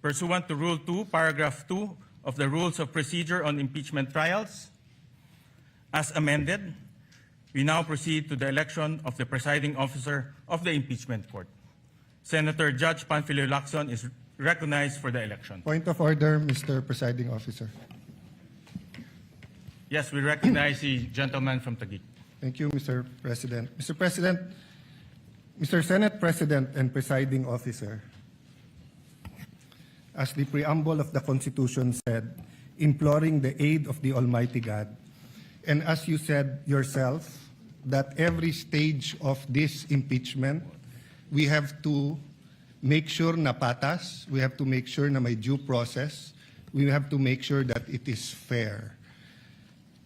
Pursuant to Rule 2, Paragraph 2 of the Rules of Procedure on Impeachment Trials, as amended, we now proceed to the election of the presiding officer of the impeachment court. Senator Judge Panfilo Lacson is recognized for the election. Point of order, Mr. Presiding Officer. Yes, we recognize the gentleman from Taguig. Thank you, Mr. President. Mr. President, Mr. Senate President and Presiding Officer, as the preamble of the Constitution said, imploring the aid of the Almighty God, and as you said yourself, that every stage of this impeachment, we have to make sure na patas, we have to make sure na may due process, we have to make sure that it is fair.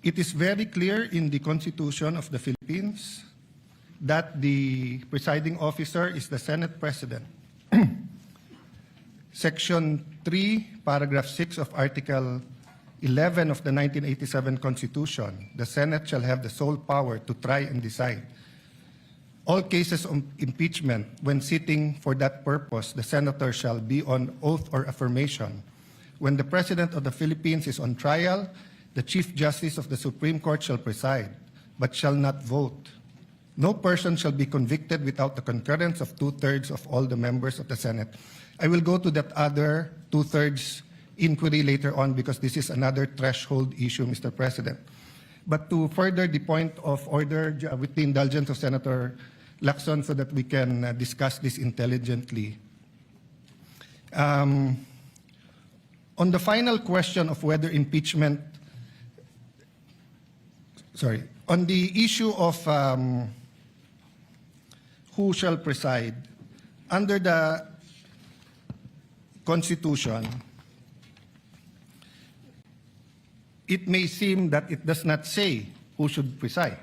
It is very clear in the Constitution of the Philippines that the presiding officer is the Senate President. Section 3, Paragraph 6 of Article 11 of the 1987 Constitution, the Senate shall have the sole power to try and decide all cases of impeachment. When sitting for that purpose, the senator shall be on oath or affirmation. When the President of the Philippines is on trial, the Chief Justice of the Supreme Court shall preside, but shall not vote. No person shall be convicted without the concurrence of 2/3 of all the members of the Senate. I will go to that other 2/3 inquiry later on because this is another threshold issue, Mr. President. But to further the point of order, with the indulgence of Senator Lacson, so that we can discuss this intelligently. On the final question of whether impeachment, on the issue of who shall preside, under the Constitution, it may seem that it does not say who should preside.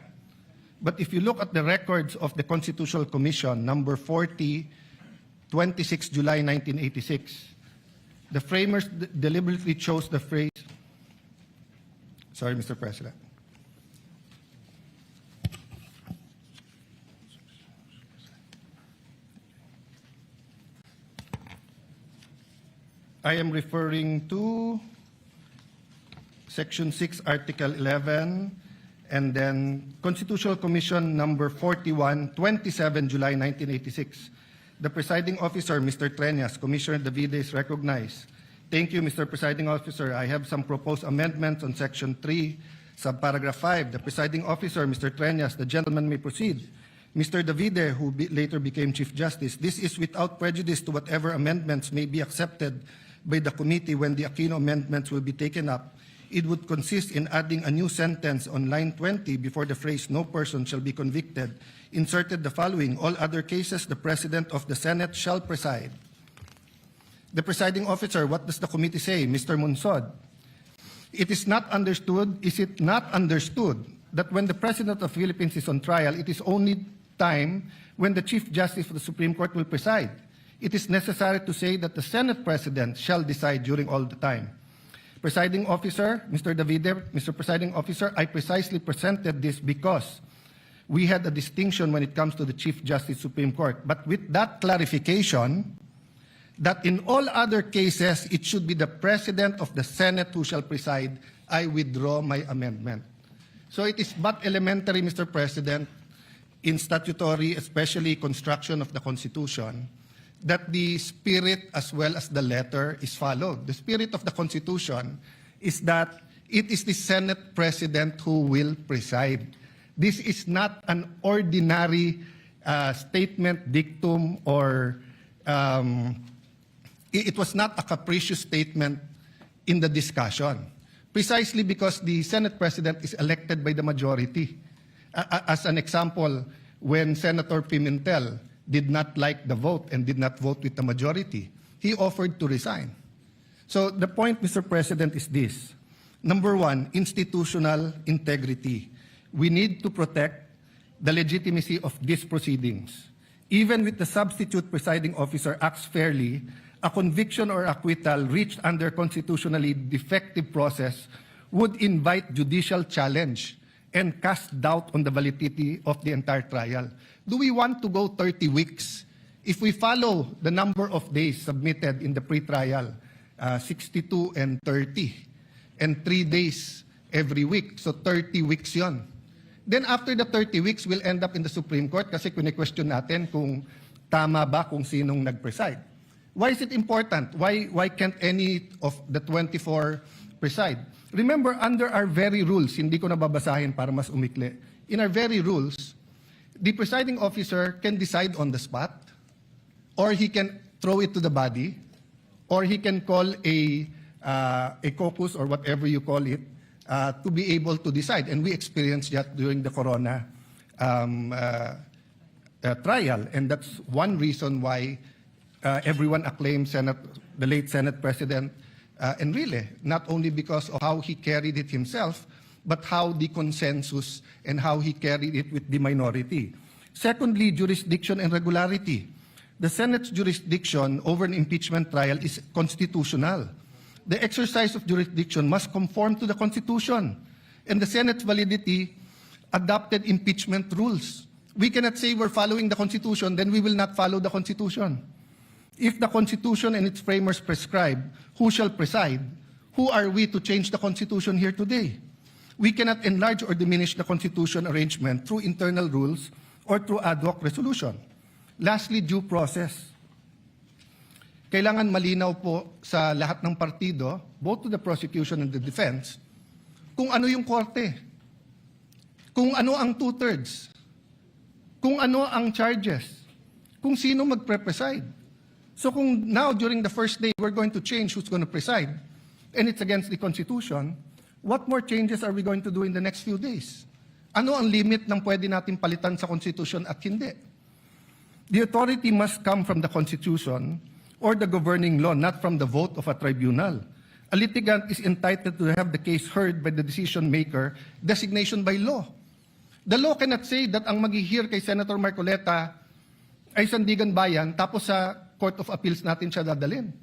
But if you look at the records of the Constitutional Commission, number 40, 26 July 1986, the framers deliberately chose the phrase, sorry, Mr. President. I am referring to Section 6, Article 11, and then Constitutional Commission number 41, 27 July 1986. The presiding officer, Mr. Treñas, Commissioner Davide is recognized. Thank you, Mr. Presiding Officer. I have some proposed amendments on Section 3, subparagraph 5. The presiding officer, Mr. Treñas, the gentleman may proceed. Mr. Davide, who later became Chief Justice, this is without prejudice to whatever amendments may be accepted by the committee when the Aquino amendments will be taken up. It would consist in adding a new sentence on line 20 before the phrase "no person shall be convicted," inserted the following: all other cases, the President of the Senate shall preside. The presiding officer, what does the committee say? Mr. Monsod, it is not understood that when the President of the Philippines is on trial, it is only time when the Chief Justice of the Supreme Court will preside. It is necessary to say that the Senate President shall decide during all the time. Presiding Officer, Mr. Davide, Mr. Presiding Officer, I precisely presented this because we had a distinction when it comes to the Chief Justice Supreme Court. But with that clarification, that in all other cases, it should be the President of the Senate who shall preside, I withdraw my amendment. So it is but elementary, Mr. President, in statutory, especially construction of the Constitution, that the spirit as well as the letter is followed. The spirit of the Constitution is that it is the Senate President who will preside. This is not an ordinary statement, dictum, or it was not a capricious statement in the discussion, precisely because the Senate President is elected by the majority. As an example, when Senator Pimentel did not like the vote and did not vote with the majority, he offered to resign. So the point, Mr. President, is this. Number one, institutional integrity. We need to protect the legitimacy of these proceedings. Even with the substitute presiding officer acts fairly, a conviction or acquittal reached under constitutionally defective process would invite judicial challenge and cast doubt on the validity of the entire trial. Do we want to go 30 weeks? If we follow the number of days submitted in the pre-trial, 62 and 30. And 3 days every week. So 30 weeks yon. Then after the 30 weeks, we'll end up in the Supreme Court kasi kune-question natin kung tama ba kung sinong nag-preside. Why is it important? Why can't any of the 24 preside? Remember, under our very rules, hindi ko nababasahin para mas umikli. In our very rules, the presiding officer can decide on the spot, or he can throw it to the body, or he can call a caucus or whatever you call it to be able to decide. And we experienced that during the Corona trial, and that's one reason why everyone acclaimed the late Senate President Enrile, not only because of how he carried it himself, but how the consensus and how he carried it with the minority. Secondly, jurisdiction and regularity. The Senate's jurisdiction over an impeachment trial is constitutional. The exercise of jurisdiction must conform to the Constitution, and the Senate's validity adopted impeachment rules. We cannot say we're following the Constitution, then we will not follow the Constitution. If the Constitution and its framers prescribe who shall preside, who are we to change the Constitution here today? We cannot enlarge or diminish the Constitution arrangement through internal rules or through ad hoc resolution. Lastly, due process. Kailangan malinaw po sa lahat ng partido, both to the prosecution and the defense, kung ano yung korte, kung ano ang two-thirds, kung ano ang charges, kung sino magpre-preside. So kung now, during the first day, we're going to change who's going to preside, and it's against the Constitution, what more changes are we going to do in the next few days? Ano ang limit ng pwede natin palitan sa Constitution at hindi? The authority must come from the Constitution or the governing law, not from the vote of a tribunal. A litigant is entitled to have the case heard by the decision maker, designation by law. The law cannot say that ang mag-hear kay Senator Marcoleta ay Sandigan Bayan, tapos sa Court of Appeals natin siya dadalhin.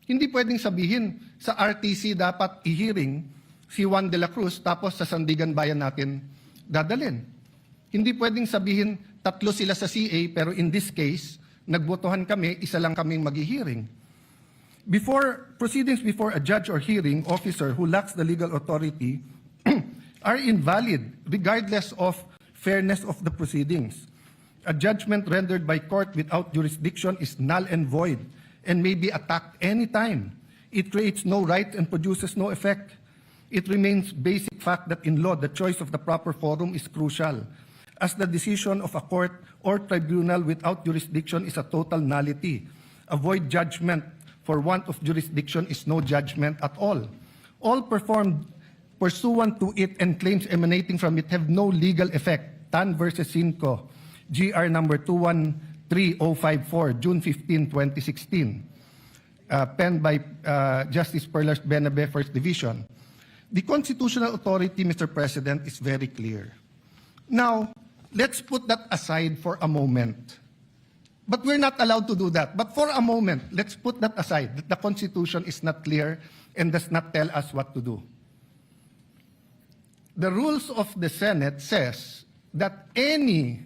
Hindi pwedeng sabihin sa RTC dapat i-hearing si Juan de la Cruz, tapos sa Sandigan Bayan natin dadalhin. Hindi pwedeng sabihin tatlo sila sa CA, pero in this case, nagbotohan kami, isa lang kaming mag-hearing. Proceedings before a judge or hearing officer who lacks the legal authority are invalid regardless of fairness of the proceedings. A judgment rendered by court without jurisdiction is null and void and may be attacked anytime. It creates no right and produces no effect. It remains basic fact that in law, the choice of the proper forum is crucial, as the decision of a court or tribunal without jurisdiction is a total nullity. A void judgment for want of jurisdiction is no judgment at all. All performed pursuant to it and claims emanating from it have no legal effect. Tan versus Cinco, GR number 213054, June 15, 2016. Penned by Justice Perlas Benabe, First Division. The constitutional authority, Mr. President, is very clear. Now, let's put that aside for a moment. But we're not allowed to do that. But for a moment, let's put that aside, that the Constitution is not clear and does not tell us what to do. The rules of the Senate says that any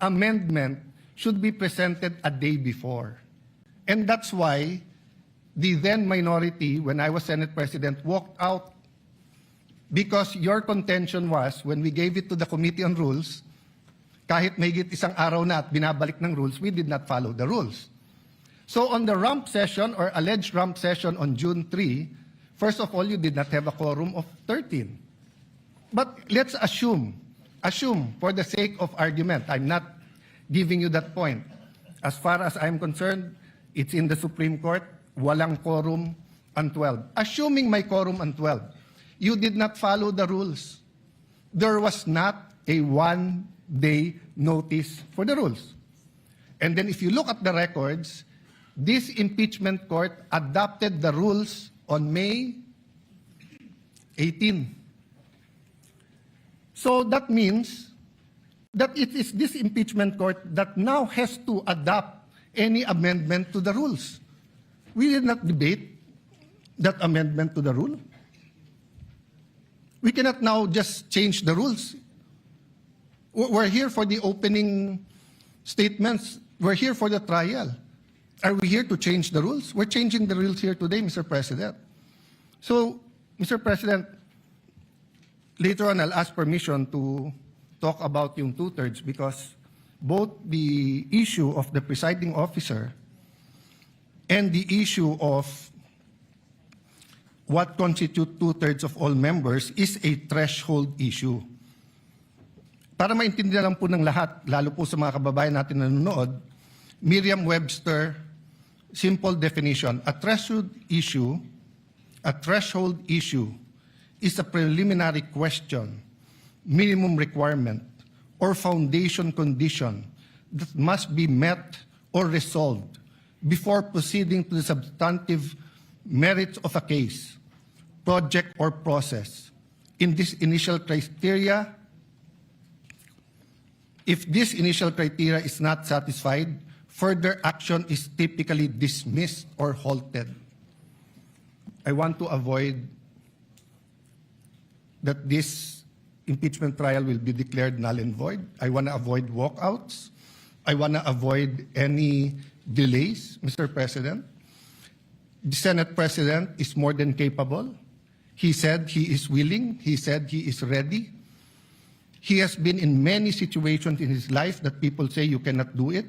amendment should be presented a day before. And that's why the then minority, when I was Senate President, walked out, because your contention was, when we gave it to the Committee on Rules, kahit mahigit isang araw na at binabalik ng rules, we did not follow the rules. So on the rump session or alleged rump session on June 3, first of all, you did not have a quorum of 13. But let's assume for the sake of argument, I'm not giving you that point. As far as I'm concerned, it's in the Supreme Court, walang quorum on 12. Assuming may quorum on 12, you did not follow the rules. There was not a one-day notice for the rules. And then if you look at the records, this impeachment court adopted the rules on May 18. So that means that it is this impeachment court that now has to adopt any amendment to the rules. We did not debate that amendment to the rule. We cannot now just change the rules. We're here for the opening statements. We're here for the trial. Are we here to change the rules? We're changing the rules here today, Mr. President. So, Mr. President, later on I'll ask permission to talk about yung two-thirds because both the issue of the presiding officer and the issue of what constitutes two-thirds of all members is a threshold issue. Para maintindihan lang po ng lahat, lalo po sa mga kababayan natin na nanonood, Merriam-Webster, simple definition, a threshold issue is a preliminary question, minimum requirement, or foundation condition that must be met or resolved before proceeding to the substantive merits of a case, project, or process. In this initial criteria, if this initial criteria is not satisfied, further action is typically dismissed or halted. I want to avoid that this impeachment trial will be declared null and void. I want to avoid walkouts. I want to avoid any delays, Mr. President. The Senate President is more than capable. He said he is willing. He said he is ready. He has been in many situations in his life that people say you cannot do it,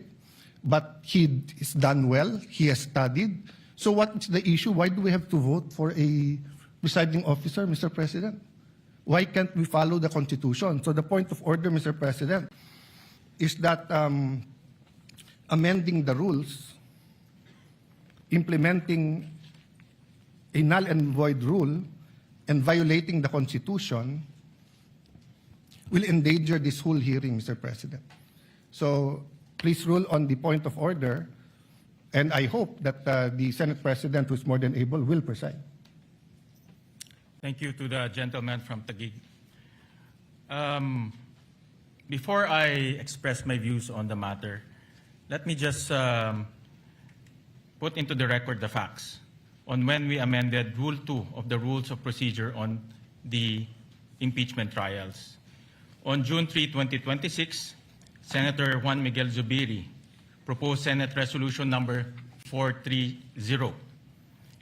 but he has done well. He has studied. So what's the issue? Why do we have to vote for a presiding officer, Mr. President? Why can't we follow the Constitution? So the point of order, Mr. President, is that amending the rules, implementing a null and void rule, and violating the Constitution will endanger this whole hearing, Mr. President. So please rule on the point of order, and I hope that the Senate President, who is more than able, will preside. Thank you to the gentleman from Taguig. Before I express my views on the matter, let me just put into the record the facts on when we amended Rule 2 of the Rules of Procedure on the impeachment trials. On June 3, 2026, Senator Juan Miguel Zubiri proposed Senate Resolution number 430,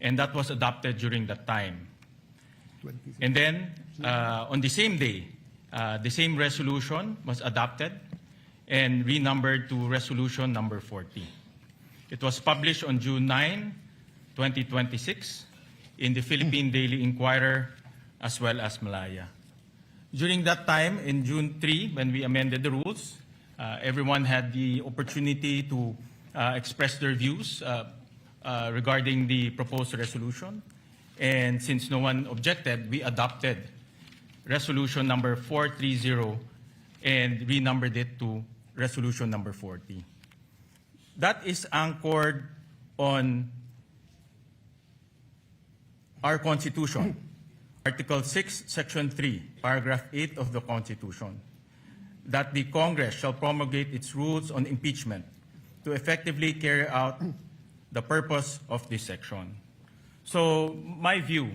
and that was adopted during that time. And then, on the same day, the same resolution was adopted and renumbered to Resolution number 40. It was published on June 9, 2026, in the Philippine Daily Inquirer, as well as Malaya. During that time, in June 3, when we amended the rules, everyone had the opportunity to express their views regarding the proposed resolution. And since no one objected, we adopted Resolution number 430 and renumbered it to Resolution number 40. That is anchored on our Constitution, Article 6, Section 3, Paragraph 8 of the Constitution, that the Congress shall promulgate its rules on impeachment to effectively carry out the purpose of this section. So my view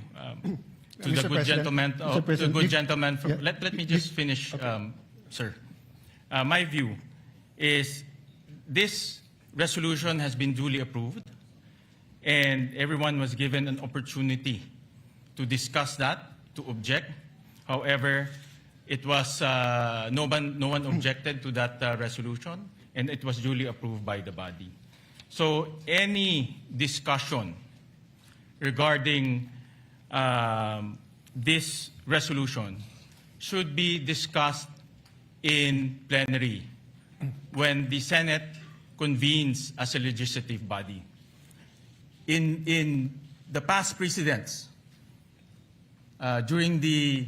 to the good gentleman, from, let me just finish, sir. My view is this resolution has been duly approved, and everyone was given an opportunity to discuss that, to object. However, it was no one objected to that resolution, and it was duly approved by the body. So any discussion regarding this resolution should be discussed in plenary when the Senate convenes as a legislative body. In the past precedents, during the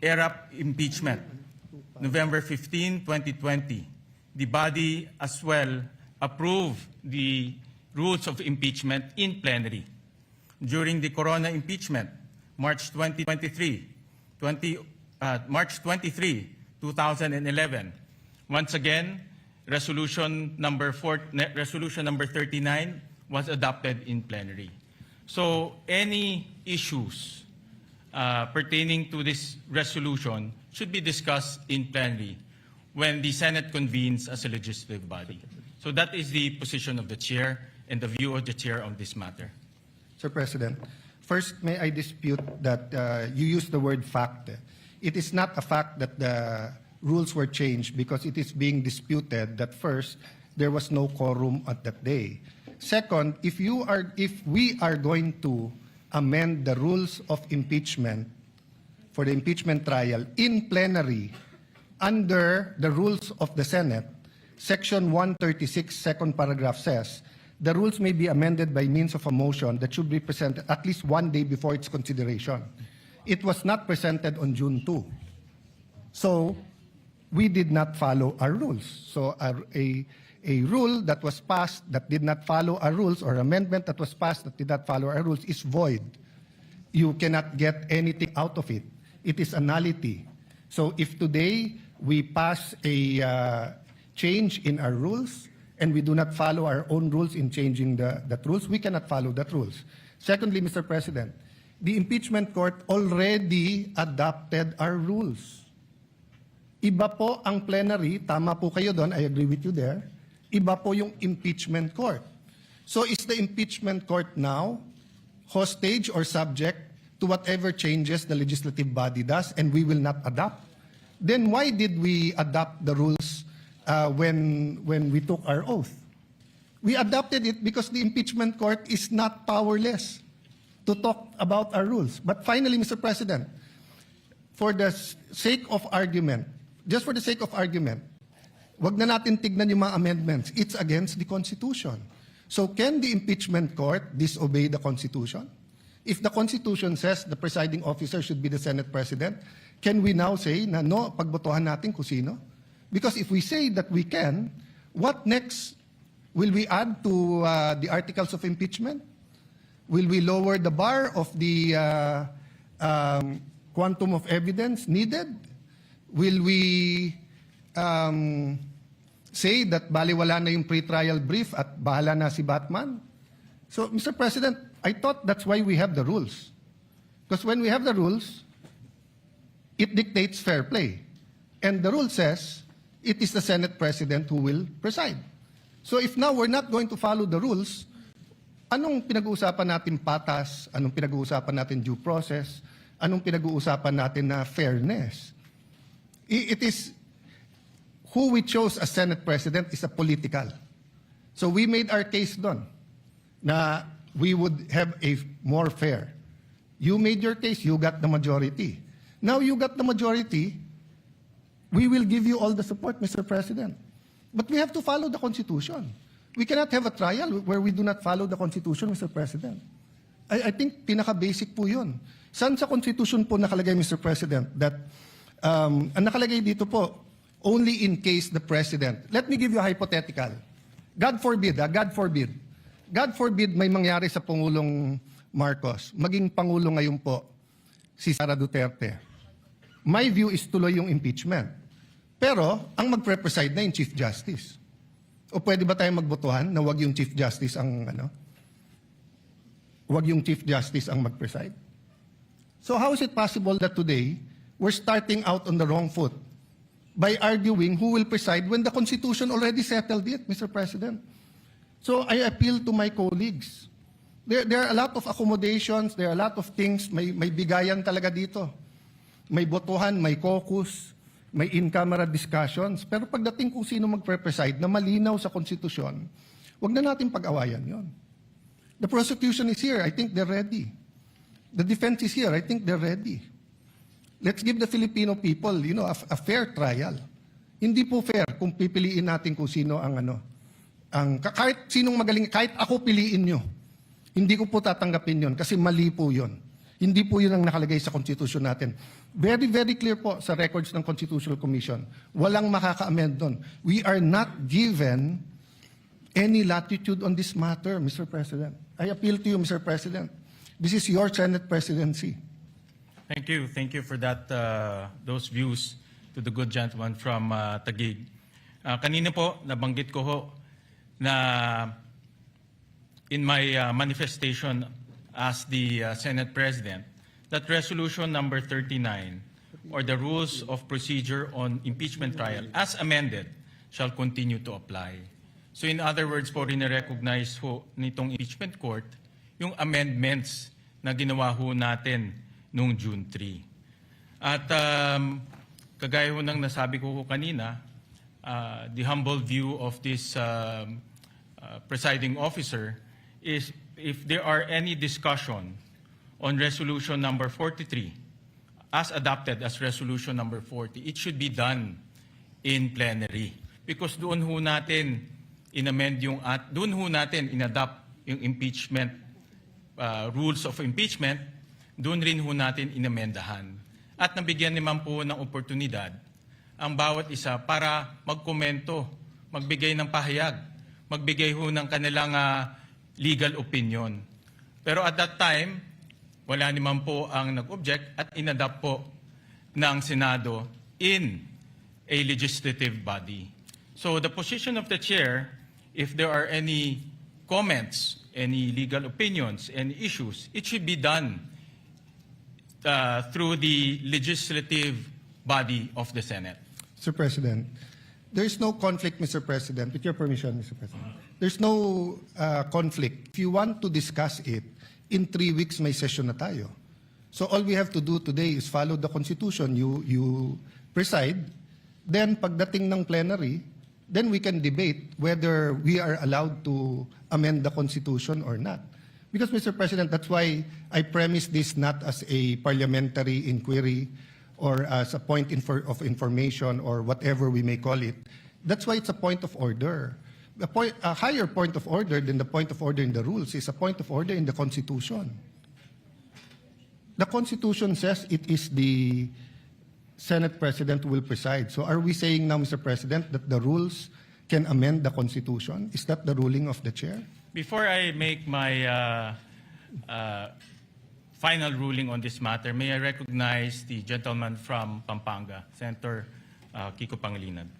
ERAP impeachment, November 15, 2020, the body as well approved the rules of impeachment in plenary. During the Corona impeachment, March 23, 2011, once again, resolution number 39 was adopted in plenary. So any issues pertaining to this resolution should be discussed in plenary when the Senate convenes as a legislative body. So that is the position of the chair, and the view of the chair on this matter. Sir President, first, may I dispute that you used the word fact. It is not a fact that the rules were changed because it is being disputed that first, there was no quorum at that day. Second, if we are going to amend the rules of impeachment for the impeachment trial in plenary under the rules of the Senate, Section 136, second paragraph says, the rules may be amended by means of a motion that should be presented at least 1 day before its consideration. It was not presented on June 2. So, we did not follow our rules. So, a rule that was passed that did not follow our rules or amendment that was passed that did not follow our rules is void. You cannot get anything out of it. It is a nullity. So, if today we pass a change in our rules and we do not follow our own rules in changing that rules, we cannot follow that rules. Secondly, Mr. President, the impeachment court already adopted our rules. Iba po ang plenary, tama po kayo doon, I agree with you there. Iba po yung impeachment court. So is the impeachment court now hostage or subject to whatever changes the legislative body does and we will not adopt? Then why did we adopt the rules when we took our oath? We adopted it because the impeachment court is not powerless to talk about our rules. But finally, Mr. President, for the sake of argument, just for the sake of argument, wag na natin tignan yung mga amendments. It's against the Constitution. So can the impeachment court disobey the Constitution? If the Constitution says the presiding officer should be the Senate President, can we now say na no, pagbotohan natin kung sino? Because if we say that we can, what next? Will we add to the articles of impeachment? Will we lower the bar of the quantum of evidence needed? Will we say that baliwala na yung pre-trial brief at bahala na si Batman? So, Mr. President, I thought that's why we have the rules. Because when we have the rules, it dictates fair play. And the rule says it is the Senate President who will preside. So if now we're not going to follow the rules, anong pinag-uusapan natin patas? Anong pinag-uusapan natin due process? Anong pinag-uusapan natin na fairness? It is who we chose as Senate President is a political. So we made our case doon na we would have a more fair. You made your case, you got the majority. Now you got the majority, we will give you all the support, Mr. President. But we have to follow the Constitution. We cannot have a trial where we do not follow the Constitution, Mr. President. I think pinaka-basic po yun. Saan sa Constitution po nakalagay, Mr. President, that ang nakalagay dito po, only in case the President. Let me give you a hypothetical. God forbid, God forbid. God forbid may mangyari sa Pangulong Marcos. Maging Pangulo ngayon po, si Sara Duterte. My view is tuloy yung impeachment. Pero, ang magpre-preside na yung Chief Justice. O pwede ba tayong magbotohan na wag yung Chief Justice ang, wag yung Chief Justice ang mag-preside? So how is it possible that today, we're starting out on the wrong foot by arguing who will preside when the Constitution already settled it, Mr. President? So I appeal to my colleagues. There are a lot of accommodations, there are a lot of things, may bigayan talaga dito. May botohan, may caucus, may in-camera discussions. Pero pagdating kung sino magpre-preside na malinaw sa konstitusyon, wag na natin pag-awayan yon. The prosecution is here. I think they're ready. The defense is here. I think they're ready. Let's give the Filipino people, a fair trial. Hindi po fair kung pipiliin natin kung sino ang kahit sinong magaling, kahit ako piliin nyo. Hindi ko po tatanggapin yon kasi mali po yon. Hindi po yun ang nakalagay sa Constitution natin. Very, very clear po sa records ng Constitutional Commission. Walang makaka-amend doon. We are not given any latitude on this matter, Mr. President. I appeal to you, Mr. President. This is your Senate presidency. Thank you. Thank you for that, those views to the good gentleman from Taguig. Kanina po, nabanggit ko ho na in my manifestation as the Senate President, that resolution number 39, or the rules of procedure on impeachment trial, as amended, shall continue to apply. So in other words po, rin-recognize po nitong impeachment court yung amendments na ginawa ho natin noong June 3. At kagaya ho ng nasabi ko kanina, the humble view of this presiding officer is if there are any discussion on resolution number 43, as adopted as resolution number 40, it should be done in plenary. Because doon ho natin inamend yung, at doon ho natin inadapt yung impeachment, rules of impeachment, doon rin ho natin inamendahan. At nabigyan naman po ng oportunidad ang bawat isa para magkomento, magbigay ng pahayag, magbigay ho ng kanilang legal opinion. Pero at that time, wala naman po ang nag-object at inadapt po ng Senado in a legislative body. So the position of the chair, if there are any comments, any legal opinions, any issues, it should be done through the legislative body of the Senate. Mr. President, there is no conflict, Mr. President. With your permission, Mr. President. There's no conflict. If you want to discuss it, in 3 weeks may session na tayo. So all we have to do today is follow the Constitution. You preside. Then pagdating ng plenary, then we can debate whether we are allowed to amend the Constitution or not. Because, Mr. President, that's why I premise this not as a parliamentary inquiry or as a point of information or whatever we may call it. That's why it's a point of order. A higher point of order than the point of order in the rules is a point of order in the Constitution. The Constitution says it is the Senate President who will preside. So are we saying now, Mr. President, that the rules can amend the Constitution? Is that the ruling of the chair? Before I make my final ruling on this matter, may I recognize the gentleman from Pampanga, Senator Kiko Pangilinan.